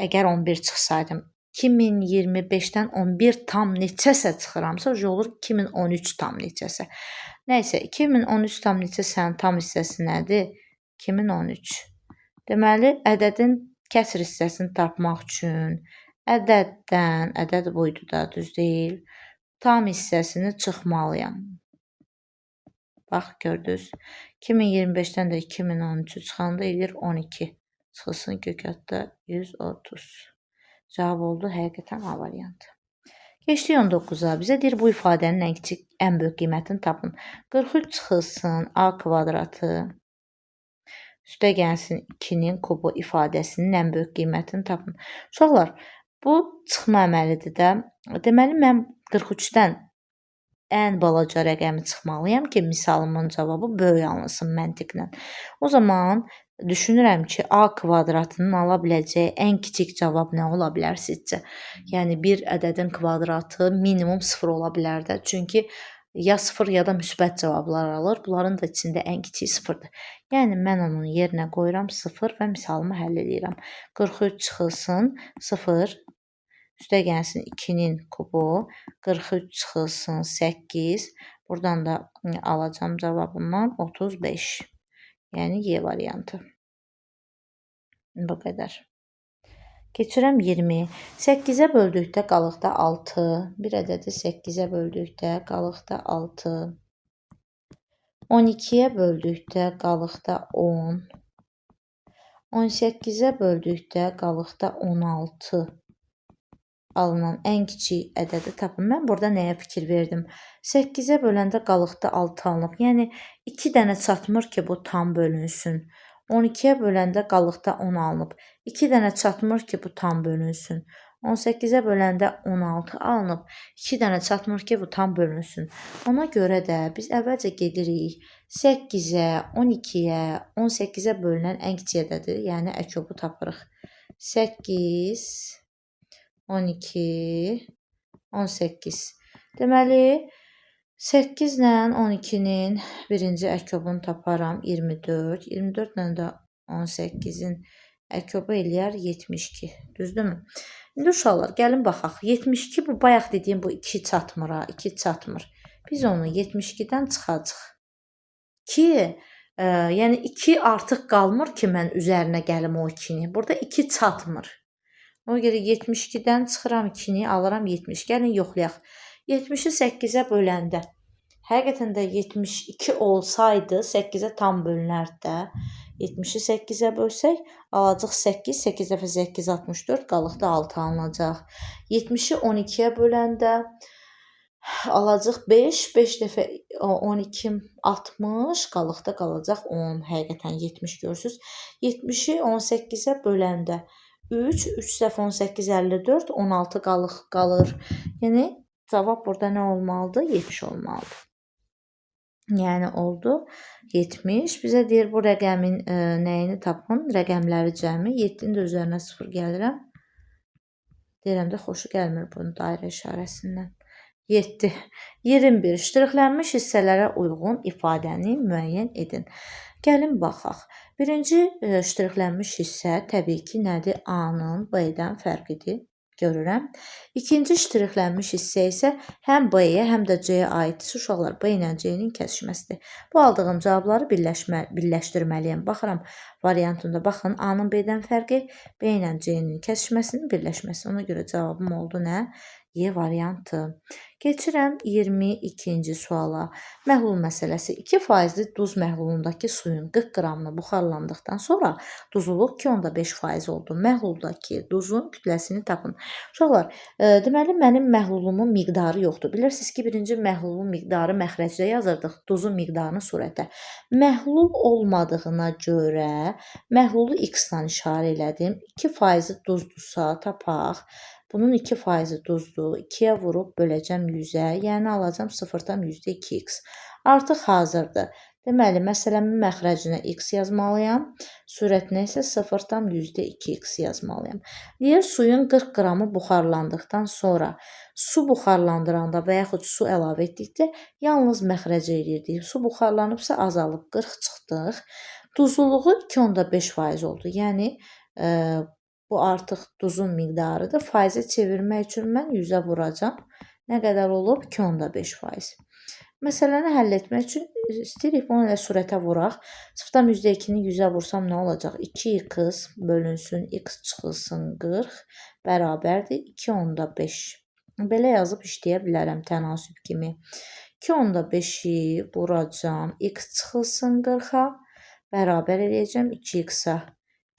Əgər 11 çıxsaydım, 2025-dən 11 tam neçəsə çıxıramsa, olur 2013 tam neçəsə. Nəysə, 2013 tam neçəsənin tam hissəsi nədir? 2013. Deməli, ədədin kəsr hissəsini tapmaq üçün ədəddən, ədəd buydu da, düz deyil, tam hissəsini çıxmalıyam. Bax, gördünüz. 2025-dən də 2013-ü çıxanda eləyir 12. Çıxılsın kök altında 130. Cavab oldu həqiqətən A variantı. Keçdik 19-a. Bizə deyir, bu ifadənin ən kiçik, ən böyük qiymətini tapın. 43 çıxılsın A kvadratı üstə gəlsin 2-nin kubu ifadəsinin ən böyük qiymətini tapın. Uşaqlar, bu çıxma əməlidir də. Deməli, mən 43-dən ən balaca rəqəmi çıxmalıyam ki, misalımın cavabı böyük alınsın məntiqlə. O zaman düşünürəm ki, A kvadratının ala biləcəyi ən kiçik cavab nə ola bilər sizcə? Yəni bir ədədin kvadratı minimum 0 ola bilər də. Çünki ya 0 ya da müsbət cavablar alır. Bunların da içində ən kiçiyi 0-dır. Yəni mən onun yerinə qoyuram 0 və misalımı həll edirəm. 43 çıxılsın 0 üstə gəlsin 2-nin kubu, 43 çıxılsın 8. Buradan da alacağım cavabımdan 35. Yəni Y variantı. Bu qədər. Keçirəm 20. 8-ə böldükdə qalıqda 6. Bir ədədi 8-ə böldükdə qalıqda 6. 12-yə böldükdə qalıqda 10. 18-ə böldükdə qalıqda 16. Alınan ən kiçik ədədi tapın. Mən burada nəyə fikir verdim? 8-ə böləndə qalıqda 6 alınıb. Yəni 2 dənə çatmır ki, bu tam bölünsün. 12-yə böləndə qalıqda 10 alınıb. 2 dənə çatmır ki, bu tam bölünsün. 18-ə böləndə 16 alınıb. 2 dənə çatmır ki, bu tam bölünsün. Ona görə də biz əvvəlcə gedirik 8-ə, 12-yə, 18-ə bölünən ən kiçik ədədi, yəni əkobu tapırıq. 8, 12, 18. Deməli, 8 ilə 12-nin birinci əkobunu taparam 24. 24 ilə də 18-in əkobu eləyər 72. Düzdürmü? İndi uşaqlar, gəlin baxaq. 72 bu bayaq dediyim bu 2 çatmır ha, 2 çatmır. Biz onu 72-dən çıxacaq. Ki, yəni 2 artıq qalmır ki, mən üzərinə gəlim o 2-ni. Burada 2 çatmır. Ona görə 72-dən çıxıram 2-ni, alıram 70. Gəlin yoxlayaq. 70-i 8-ə böləndə. Həqiqətən də 72 olsaydı 8-ə tam bölünərdi də. 70-i 8-ə bölsək, alacaq 8, 8 dəfə 8, 64, qalıqda 6 alınacaq. 70-i 12-yə böləndə alacaq 5, 5 dəfə 12, 60, qalıqda qalacaq 10. Həqiqətən 70 görürsünüz. 70-i 18-ə böləndə 3, 3 dəfə 18, 54, 16 qalıq qalır. Yəni, cavab burada nə olmalıdır? 70 olmalıdır. Yəni, oldu 70. Bizə deyir, bu rəqəmin nəyini tapın? Rəqəmləri cəmi. 7-nin də üzərinə 0 gəlirəm. Deyirəm də, xoşu gəlmir bunun dairə işarəsindən. 7. 21. Ştrixlənmiş hissələrə uyğun ifadəni müəyyən edin. Gəlin, baxaq. Birinci ştrixlənmiş hissə təbii ki, nədir? A-nın B-dən fərqidir. Görürəm. İkinci ştrixlənmiş hissə isə həm B-yə, həm də C-yə aiddir. Uşaqlar, B ilə C-nin kəsişməsidir. Bu aldığım cavabları birləşdirməliyəm. Baxıram variantında. Baxın, A-nın B-dən fərqi, B ilə C-nin kəsişməsinin birləşməsi. Ona görə cavabım oldu nə? Y variantı. Keçirəm 22-ci suala. Məhlul məsələsi. 2% duz məhlulundakı suyun 40 qramını buxarlandıqdan sonra duzluluq 2,5% oldu. Məhluldakı duzun kütləsini tapın. Uşaqlar, deməli mənim məhlulumun miqdarı yoxdur. Bilirsiniz ki, birinci məhlulun miqdarı məxrəcdə yazırdıq, duzun miqdarını surətə. Məhlul olmadığına görə məhlulu x-la işarə elədim. 2% duzdursa tapaq. Bunun 2% duzdur. 2-yə vurub böləcəm 100-ə. Yəni, alacam 0,2x. Artıq hazırdır. Deməli, məsələmin məxrəcinə x yazmalıyam. Surətinə isə 0,2x yazmalıyam. Deyir, suyun 40 qramı buxarlandıqdan sonra su buxarlandıranda və yaxud su əlavə etdikdə yalnız məxrəcə edirdik. Su buxarlanıbsa azalıb 40 çıxdıq. Duzluluğu 2,5% oldu. Yəni, bu artıq duzun miqdarıdır. Faizə çevirmək üçün mən 100-ə vuracam. Nə qədər olub? 2,5%. Məsələni həll etmək üçün istəyirik bunu elə surətə vuraq. 0,2-ni 100-ə vursam nə olacaq? 2x bölünsün, x çıxılsın 40 bərabərdir 2,5. Belə yazıb işləyə bilərəm tənasüb kimi. 2,5-i vuracam, x çıxılsın 40-a bərabər eləyəcəm 2x-a.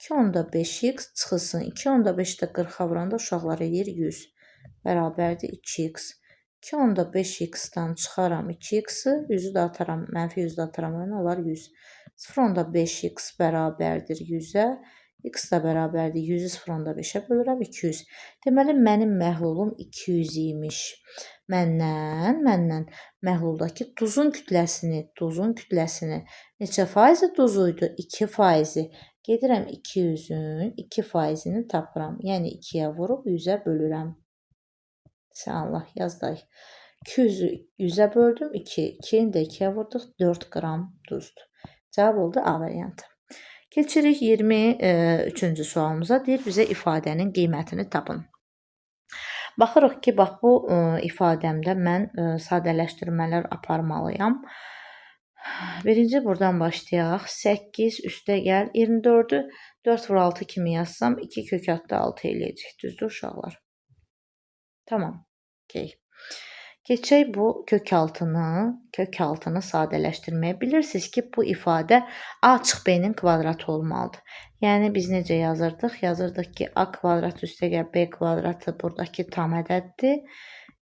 2,5x çıxılsın. 2,5-də 40-a vuranda uşaqlar eləyir 100. Bərabərdir 2x. 2,5x-dan çıxaram 2x-i, 100-ü də ataram, mənfi 100-ü də ataram, nə olar 100. 0,5x bərabərdir 100-ə. X da bərabərdir 100-ü sıfırında 5-ə bölürəm 200. Deməli mənim məhlulum 200 imiş. Məndən məhluldakı duzun kütləsini neçə faizi duzu idi? 2%. Gedirəm 200-ün 2%-ni tapıram. Yəni 2-yə vurub 100-ə bölürəm. Sən Allah yazdayıq. 200-ü 100-ə böldüm 2. 2-ni də 2-yə vurduq 4 qram duzdur. Cavab oldu A variantı. Keçirik 23-cü sualımıza. Deyir bizə ifadənin qiymətini tapın. Baxırıq ki, bax bu ifadəmdə mən sadələşdirmələr aparmalıyam. Birinci buradan başlayaq. 8 üstəgəl 24-ü 4 vur 6 kimi yazsam 2 kök altı 6 eləyəcək. Düzdür uşaqlar? Tamam. Okay. Keçək bu kök altını sadələşdirməyə. Bilirsiniz ki, bu ifadə A açıq B-nin kvadratı olmalıdır. Yəni biz necə yazırdıq? Yazırdıq ki, A kvadrat üstəgəl B kvadratı buradakı tam ədəddir.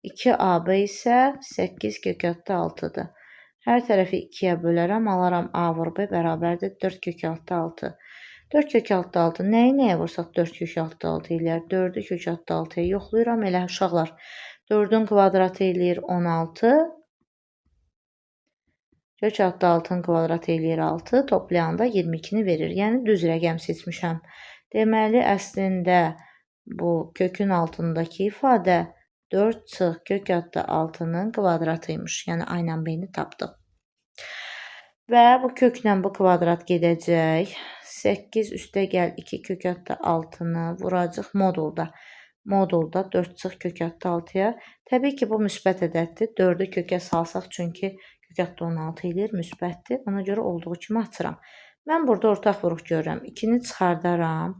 2AB isə 8 kök altı 6-dır. Hər tərəfi 2-yə bölərəm, alaram A vur B bərabərdir 4 kök altı 6. 4 kök altı 6 nəyə vursaq 4 kök altı 6 eləyər? 4-ü kök altı 6-ya yoxlayıram. Elə uşaqlar 4-ün kvadratı eləyir 16. Kök altı 6-nın kvadratı eləyir 6. Toplayanda 22-ni verir. Yəni düz rəqəm seçmişəm. Deməli, əslində bu kökün altındakı ifadə 4 çıx kök altı 6-nın kvadratıymış. Yəni A ilə B-ni tapdıq. Və bu köklə bu kvadrat gedəcək. 8 üstəgəl 2 kök altı 6-nı vuracaq modulda. Modulda 4 çıx kök altı 6-ya. Təbii ki, bu müsbət ədəddir. 4-ü kökə salsaq, çünki kök altı 16 eləyir, müsbətdir. Ona görə olduğu kimi açıram. Mən burada ortaq vuruq görürəm. 2-ni çıxardaram.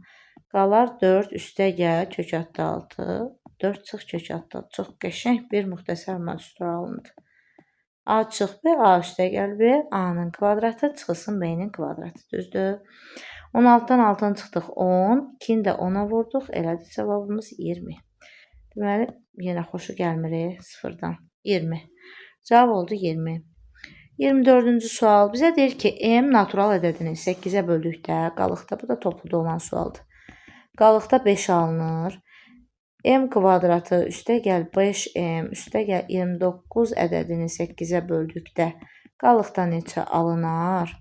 Qalar 4 üstəgəl kök altı 6. 4 çıx kök altı 6. Çox qəşəng bir müxtəsər mənsublar alındı. A çıx B, A üstəgəl B, A-nın kvadratı çıxılsın B-nin kvadratı. Düzdür? 16-dan 6-nı çıxdıq 10. 2-ni də 10-a vurduq. Elədir cavabımız 20. Deməli, yenə xoşu gəlmir 0-dan. 20. Cavab oldu 20. 24-cü sual bizə deyir ki, M natural ədədini 8-ə böldükdə qalıqda, bu da topluda olan sualdır. Qalıqda 5 alınır. M kvadratı üstəgəl 5M üstəgəl 29 ədədini 8-ə böldükdə qalıqda neçə alınar?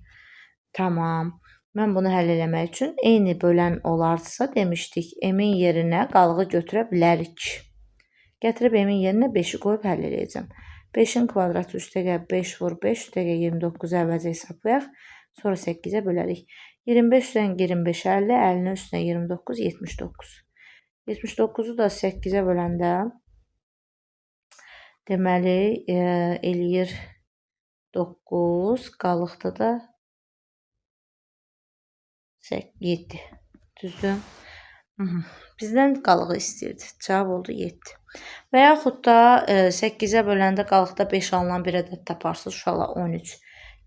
Tamam. Mən bunu həll eləmək üçün eyni bölən olarsa demişdik, M-in yerinə qalığı götürə bilərik. Gətirib M-in yerinə 5-i qoyub həll eləyəcəm. 5-in kvadratı üstəgəl 5 vur 5 üstəgəl 29 əvvəlcə hesablayaq. Sonra 8-ə bölərik. 25 üstəgəl 25 50, 50-nin üstünə 29 79. 79-u da 8-ə böləndə deməli eləyir 9, qalıqda da 7. Düzdür? Bizdən qalığı istəyirdi. Cavab oldu 7. Və yaxud da 8-ə böləndə qalıqda 5 alınan bir ədəd taparsınız. Uşaqlar 13.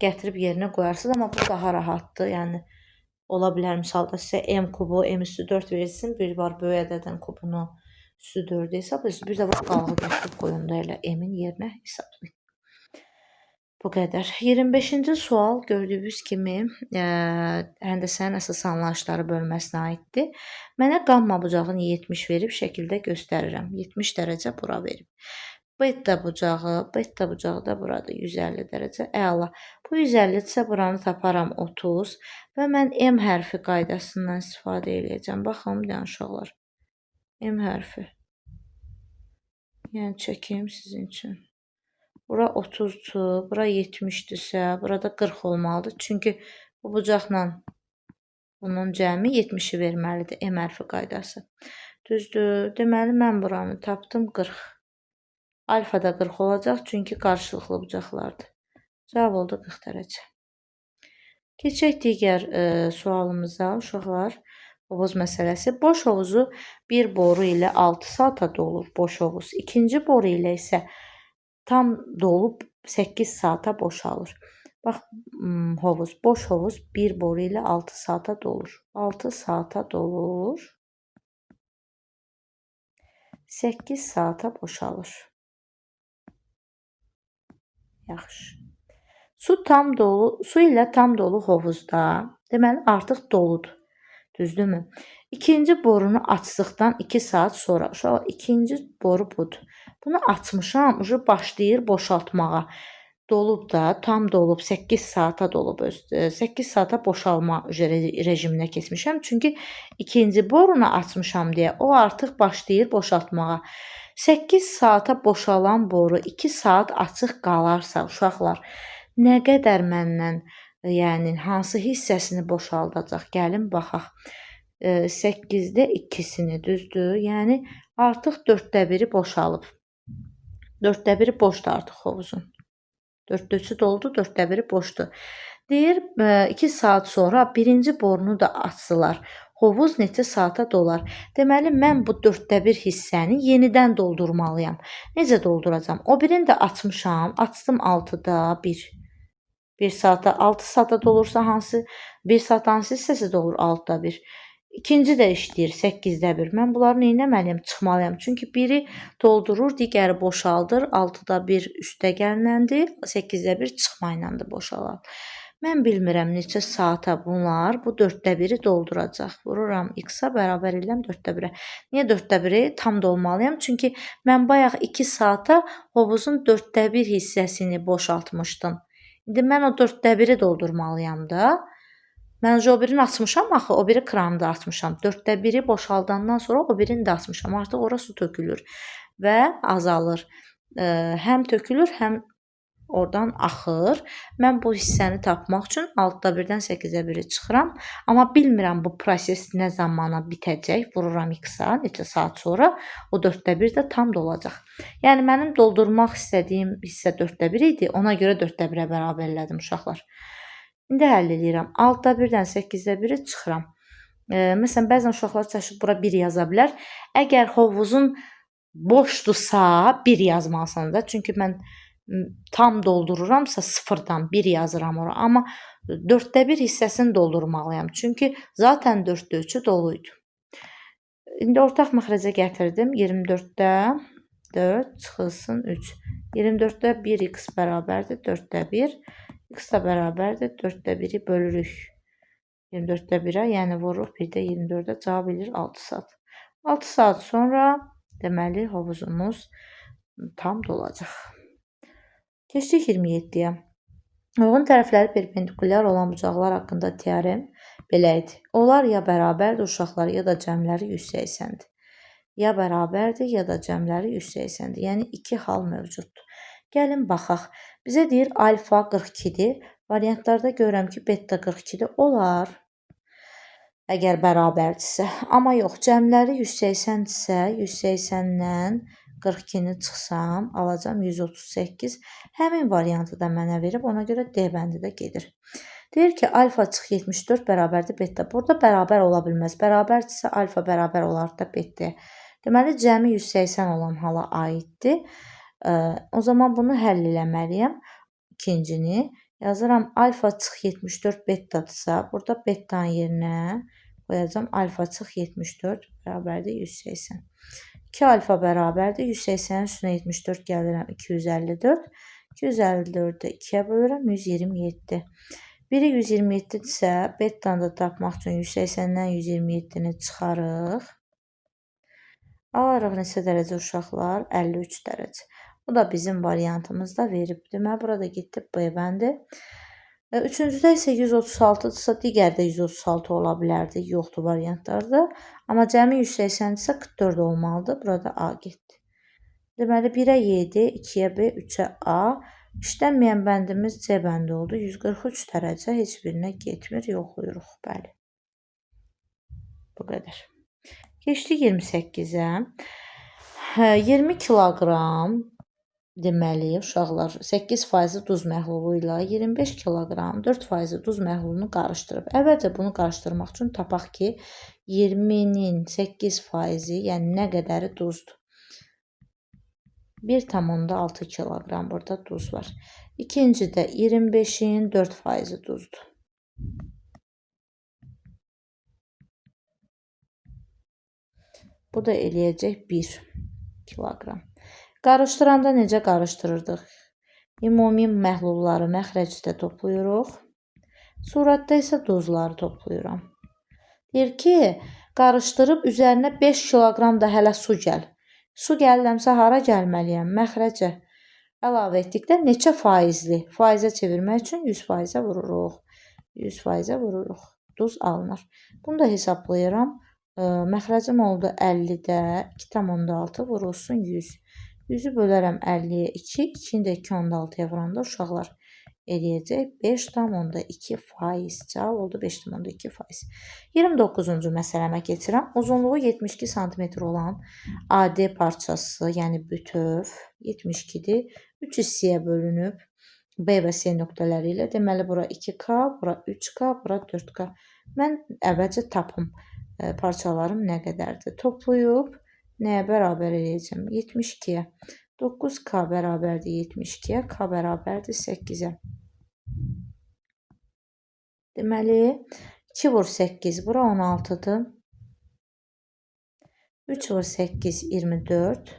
Gətirib yerinə qoyarsınız. Amma bu daha rahatdır. Yəni, ola bilər misalda sizə M kubu, M üstü 4 verilsin. Bir var böyük ədədin kubunu üstü 4 hesablayırsınız. Bir də bu qalığı gətirib qoyun da elə M-in yerinə hesablayın. Bu qədər. 25-ci sual gördüyünüz kimi həndəsənin əsas anlayışları bölməsinə aiddir. Mənə qamma bucağını 70 verib şəkildə göstərirəm. 70 dərəcə bura verib. Beta bucağı da burada 150 dərəcə. Əla. Bu 150-dirsə buranı taparam 30 və mən M hərfi qaydasından istifadə edəcəm. Baxın, uşaqlar. M hərfi. Yəni çəkeyim sizin üçün. Bura 30-dur, bura 70-dirsə, burada 40 olmalıdır. Çünki bu bucaqla bunun cəmi 70-i verməlidir M hərfi qaydası. Düzdür. Deməli, mən buranı tapdım 40. Alfa da 40 olacaq, çünki qarşılıqlı bucaqlardır. Cavab oldu 40 dərəcə. Keçək digər sualımıza, uşaqlar. Hovuz məsələsi. Boş hovuzu bir boru ilə 6 saata dolur boş hovuz. İkinci boru ilə isə tam dolub 8 saata boşalır. Bax, boş hovuz bir boru ilə 6 saata dolur. 6 saata dolur. 8 saata boşalır. Yaxşı. Su ilə tam dolu hovuzda, deməli artıq doludur. Düzdürmü? İkinci borunu açdıqdan 2 saat sonra, uşaqlar, ikinci boru budur. Bunu açmışam, başlayır boşaltmağa. Dolub da, tam dolub, 8 saata dolub. 8 saata boşalma rejiminə keçmişəm. Çünki ikinci borunu açmışam deyə o artıq başlayır boşaltmağa. 8 saata boşalan boru 2 saat açıq qalarsa, uşaqlar, nə qədər məndən, yəni hansı hissəsini boşaldacaq? Gəlin baxaq. 8-də 2-sini, düzdür? Yəni artıq 4də 1-i boşalıb. 4də 1-i boşdur artıq hovuzun. 4də 3-ü doldu, 4də 1-i boşdur. Deyir 2 saat sonra birinci borunu da açsılar. Hovuz neçə saata dolar? Deməli mən bu 4də 1 hissəni yenidən doldurmalıyam. Necə dolduracam? O birini də açmışam. Açdım 6-da 1. 1 saata 6 saata dolursa hansı 1 saat hansı hissəsi dolur 6-da 1? İkinci də işləyir 8-də 1. Mən bunları nə etməliyəm? Çıxmalıyam. Çünki biri doldurur, digəri boşaldır. 6-da 1 üstə gəlməndir. 8-də 1 çıxmaylandır boşalan. Mən bilmirəm neçə saata bunlar bu 4də 1-i dolduracaq. Vururam x-a bərabər eləm 4də 1-ə. Niyə 4də 1-i tam dolmalıyam? Çünki mən bayaq 2 saata hovuzun 4də 1 hissəsini boşaltmışdım. İndi mən o 4də 1-i doldurmalıyam da. Mən o birini açmışam axı, o biri kranı da açmışam. 4də 1-i boşaldandan sonra o birini də açmışam. Artıq ora su tökülür və azalır. Həm tökülür, həm oradan axır. Mən bu hissəni tapmaq üçün 6-da 1-dən 8-də 1-i çıxıram. Amma bilmirəm bu proses nə zamana bitəcək. Vururam x-a, neçə saat sonra o 4də 1 də tam dolacaq. Yəni mənim doldurmaq istədiyim hissə 4də 1 idi. Ona görə 4də 1-ə bərabərlədim uşaqlar. İndi həll edirəm. 6-da 1-dən 8-də 1-i çıxıram. Məsələn, bəzən uşaqlar çaşıb bura 1 yaza bilər. Əgər hovuzun boşdursa 1 yazmalısınız da. Çünki mən tam doldururamsa 0-dan 1 yazıram ora. Amma 4də 1 hissəsini doldurmalıyam. Çünki zaten 4də 3-ü doluydu. İndi ortaq məxrəcə gətirdim. 24-də 4 çıxılsın 3. 24-də 1x bərabərdir 4də 1. X da bərabərdir 4də 1-i bölürük 24də 1-ə, yəni vururuq 1-də 24-ə, cavab edir 6 saat. 6 saat sonra deməli hovuzumuz tam dolacaq. Keçdik 27-yə. Uyğun tərəfləri perpendikulyar olan bucaqlar haqqında teorem belə idi. Onlar ya bərabərdir uşaqlar, ya da cəmləri 180-dir. Ya bərabərdir, ya da cəmləri 180-dir. Yəni 2 hal mövcuddur. Gəlin baxaq. Bizə deyir alfa 42-dir. Variantlarda görürəm ki, beta 42-dir. Olar, əgər bərabərdirsə. Amma yox, cəmləri 180-dirsə, 180-dən 42-ni çıxsam, alacam 138. Həmin variantı da mənə verib, ona görə D bəndi də gedir. Deyir ki, alfa çıx 74 bərabərdir beta. Burada bərabər ola bilməz. Bərabərdirsə, alfa bərabər olar da beta. Deməli, cəmi 180 olan hala aiddir. O zaman bunu həll eləməliyəm. İkincini yazıram. Alfa çıx 74 betadırsa, burada betanın yerinə qoyacam. Alfa çıx 74 bərabərdir 180. 2 alfa bərabərdir. 180-in üstünə 74 gəlirəm. 254. 254-də 2-yə bölürəm. 127. Biri 127-dirsə, betanı da tapmaq üçün 180-dən 127-ni çıxarıq. Alarıq neçə dərəcə uşaqlar? 53 dərəcə. Bu da bizim variantımızda verib. Deməli, burada getdi B bəndi. Üçüncüdə isə 136-dırsa, digər də 136 ola bilərdi. Yoxdur variantlarda. Amma cəmi 180-dirsə 44 olmalıdır. Burada A getdi. Deməli, 1-ə 7, 2-yə B, 3-ə A. İşlənməyən bəndimiz C bəndi oldu. 143 dərəcə heç birinə getmir. Yoxlayırıq. Bəli. Bu qədər. Keçdik 28-ə. 20 kiloqram deməli, uşaqlar 8% duz məhlulu ilə 25 kiloqram 4% duz məhlulunu qarışdırıb. Əvvəlcə bunu qarışdırmaq üçün tapaq ki, 20-nin 8%, yəni nə qədəri duzdur? 1,6 kiloqram burada duz var. İkincidə 25-in 4% duzdur. Bu da eləyəcək 1 kiloqram. Qarışdıranda necə qarışdırırdıq? Ümumi məhlulları məxrəcdə toplayırıq. Suratda isə duzları toplayıram. Deyir ki, qarışdırıb üzərinə 5 kiloqram da hələ su gəl. Su gəliləmsə hara gəlməliyəm? Məxrəcə. Əlavə etdikdə neçə faizli? Faizə çevirmək üçün 100%-ə vururuq. 100%-ə vururuq. Duz alınır. Bunu da hesablayıram. Məxrəcim oldu 50-də 2,6 vurulsun 100. 100-ü bölərəm 50-yə 2. 2-ni də 2,6-ya vuranda uşaqlar eləyəcək 5,2%. Cavab oldu 5,2%. 29-cu məsələmə keçirəm. Uzunluğu 72 sm olan AD parçası, yəni bütöv 72-dir. 3 hissəyə bölünüb B və C nöqtələri ilə. Deməli, bura 2K, bura 3K, bura 4K. Mən əvvəlcə tapım parçalarım nə qədərdir. Toplayıb nəyə bərabər eləyəcəm? 72-yə. 9K bərabərdir 72-yə, K bərabərdir 8-ə. Deməli, 2 vur 8, bura 16-dır. 3 vur 8, 24.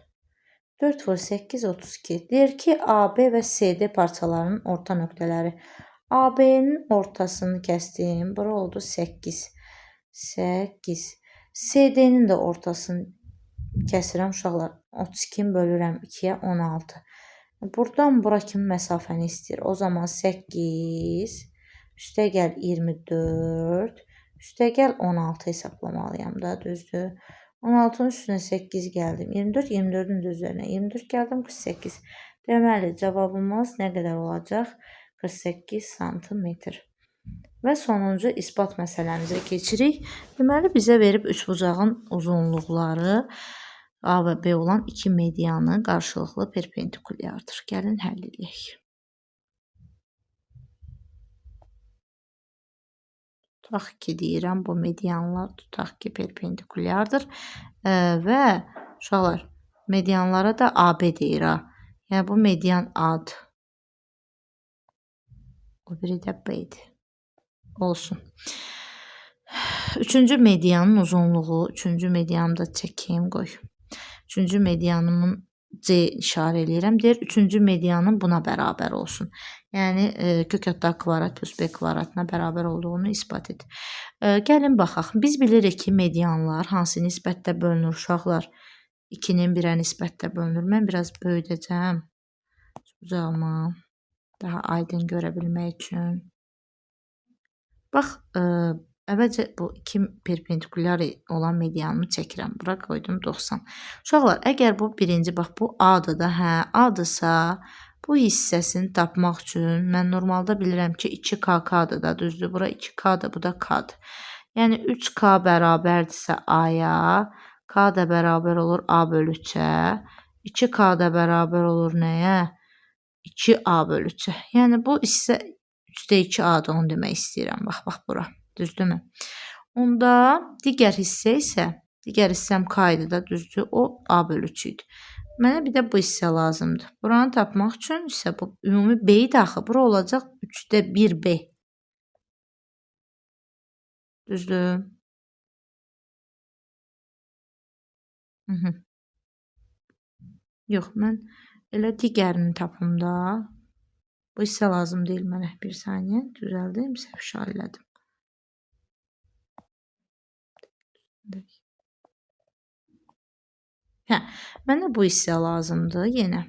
4 vur 8, 32. Deyir ki, AB və CD parçalarının orta nöqtələri. AB-nin ortasını kəsdim. Bura oldu 8. 8. CD-nin də ortasını kəsirəm uşaqlar. 32-ni bölürəm 2-yə 16. Buradan bura kimi məsafəni istəyir. O zaman 8 üstəgəl 24 üstəgəl 16 hesablamalıyam da, düzdür? 16-nın üstünə 8 gəldim. 24, 24-ün də üzərinə 24 gəldim, 48. Deməli, cavabımız nə qədər olacaq? 48 sm. Və sonuncu isbat məsələmizə keçirik. Deməli, bizə verib üçbucağın uzunluqları A və B olan iki medianı qarşılıqlı perpendikulyardır. Gəlin həll edək. Tutaq ki, deyirəm, bu medianlar tutaq ki, perpendikulyardır. Və uşaqlar, medianlara da AB deyir. Yəni, bu median A'dır. O biri də B'dir. Olsun. Üçüncü medianın uzunluğu, üçüncü medianı da çəkeyim, qoy. Üçüncü medianımın C işarə eləyirəm. Deyir, üçüncü medianın buna bərabər olsun. Yəni, kökətdar kvadrat plus B kvadratına bərabər olduğunu ispat et. Gəlin, baxaq. Biz bilirik ki, medianlar hansı nisbətdə bölünür uşaqlar? 2-nin 1-ə nisbətdə bölünür. Mən biraz böyüdəcəm. Bucağımı daha aydın görə bilmək üçün. Bax, əvvəlcə bu iki perpendikulyar olan medianımı çəkirəm. Bura qoydum 90. Uşaqlar, əgər bu birinci, bax, bu A-dır da, hə, A-dırsa, bu hissəsini tapmaq üçün mən normalda bilirəm ki, 2KK-dır da, düzdür. Bura 2K-dır, bu da K-dır. Yəni, 3K bərabərdirsə A-ya, K da bərabər olur A bölü 3-ə, 2K da bərabər olur nəyə? 2A bölü 3-ə. Yəni, bu hissə 3-də 2A-dır, onu demək istəyirəm. Bax, bura. Düzdürmü? Onda digər hissə isə, digər hissəm K idi da, düzdür, o A bölü 3 idi. Mənə bir də bu hissə lazımdır. Buranı tapmaq üçün isə bu ümumi B-yi daxil. Bura olacaq 3-də 1B. Düzdür? Yox, mən elə digərini tapım da. Bu hissə lazım deyil mənə. Bir saniyə, düzəldim, səhv işarələdim. Hə, mənə bu hissə lazımdır yenə.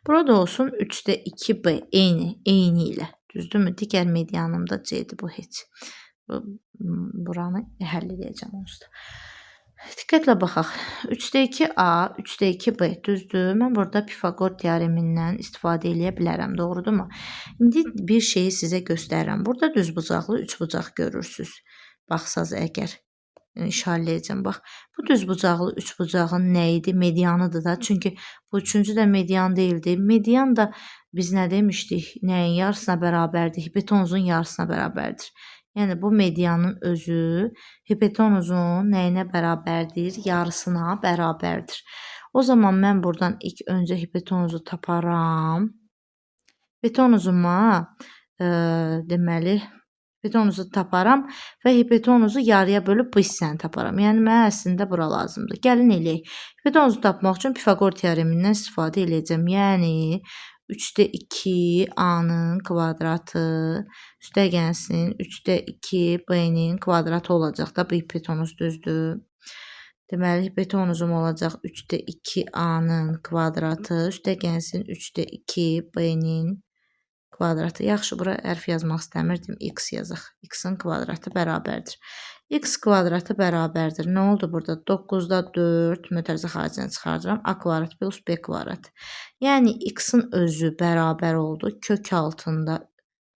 Burada olsun 3-də 2B eyni ilə. Düzdürmü? Digər medianım da C-dir, bu heç. Buranı həll edəcəm onsuz da. Diqqətlə baxaq. 3-də 2A, 3-də 2B, düzdür. Mən burada Pifaqor teoremindən istifadə edə bilərəm, doğrudurmu? İndi bir şeyi sizə göstərirəm. Burada düzbucaqlı üçbucaq görürsünüz. Baxsaz əgər işarələyəcəm. Bax, bu düzbucaqlı üçbucağın nə idi? Medianıdır da. Çünki bu üçüncü də median deyildi. Median da biz nə demişdik? Nəyin yarısına bərabərdir? Hipotenuzun yarısına bərabərdir. Yəni, bu medianın özü hipotenuzun nəyinə bərabərdir? Yarısına bərabərdir. O zaman mən buradan ilk öncə hipotenuzu taparam. Hipotenuzuma deməli, hipotenuzu taparam və hipotenuzu yarıya bölüb bu hissəni taparam. Yəni, mənə əslində bura lazımdır. Gəlin eləyək. Hipotenuzu tapmaq üçün Pifaqor teoremindən istifadə eləyəcəm. Yəni, 3'də 2 A-nın kvadratı üstə gəlsin 3'də 2 B-nin kvadratı olacaq da bu hipotenuz düzdür. Deməli hipotenuzum olacaq 3'də 2 A-nın kvadratı üstə gəlsin 3'də 2 B-nin kvadratı. Yaxşı, bura hərf yazmaq istəmirdim. X yazaq. X-in kvadratı bərabərdir. X kvadratı bərabərdir. Nə oldu burada? 9'da 4 mötərizə xaricdən çıxardıram. A kvadrat plus B kvadrat. Yəni X-in özü bərabər oldu. Kök altında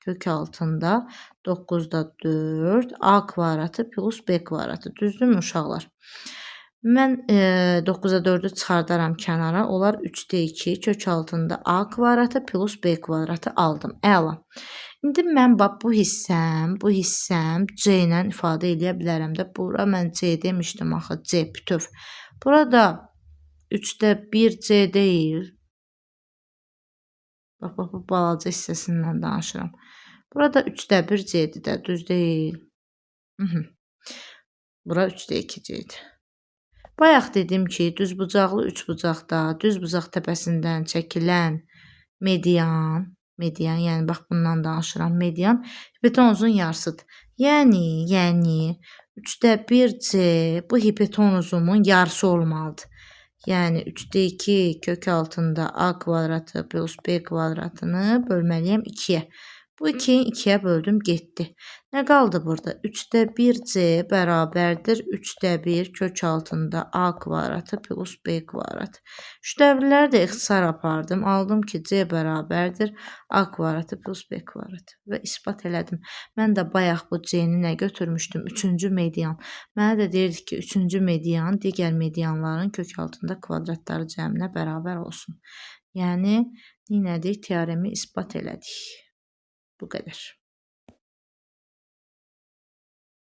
9'da 4 A kvadratı plus B kvadratı. Düzdürmü uşaqlar? Mən 9'a 4'ü çıxardaram kənara. Onlar 3'də 2 kök altında A kvadratı plus B kvadratı aldım. Əla. İndi mən bax bu hissəm C ilə ifadə edə bilərəm də. Bura mən C demişdim axı. C bütöv. Burada 3'də 1 C deyil. Bax, bu balaca hissəsindən danışıram. Burada 3'də 1 C-dir də, düz deyil. Bura 3'də 2 C-dir. Bayaq dedim ki, düzbucaqlı üçbucaqda, düzbucaq təpəsindən çəkilən median, yəni bax bundan danışıram, median hipotenuzun yarısıdır. Yəni 3'də 1 C bu hipotenuzumun yarısı olmalıdır. Yəni 3'də 2 kök altında A kvadratı plus B kvadratını bölməliyəm 2'yə. Bu 2'yi 2'yə böldüm, getdi. Nə qaldı burada? 3'də 1 C bərabərdir 3'də 1 kök altında A kvadratı plus B kvadratı. Üçdəbirləri də ixtisar apardım. Aldım ki, C bərabərdir A kvadratı plus B kvadratı və isbat elədim. Mən də bayaq bu C-ni nə götürmüşdüm? 3-cü median. Mənə də deyirdi ki, 3-cü median digər medianların kök altında kvadratları cəminə bərabər olsun. Yəni, nə etdik? Teoremi isbat elədik. Bu qədər.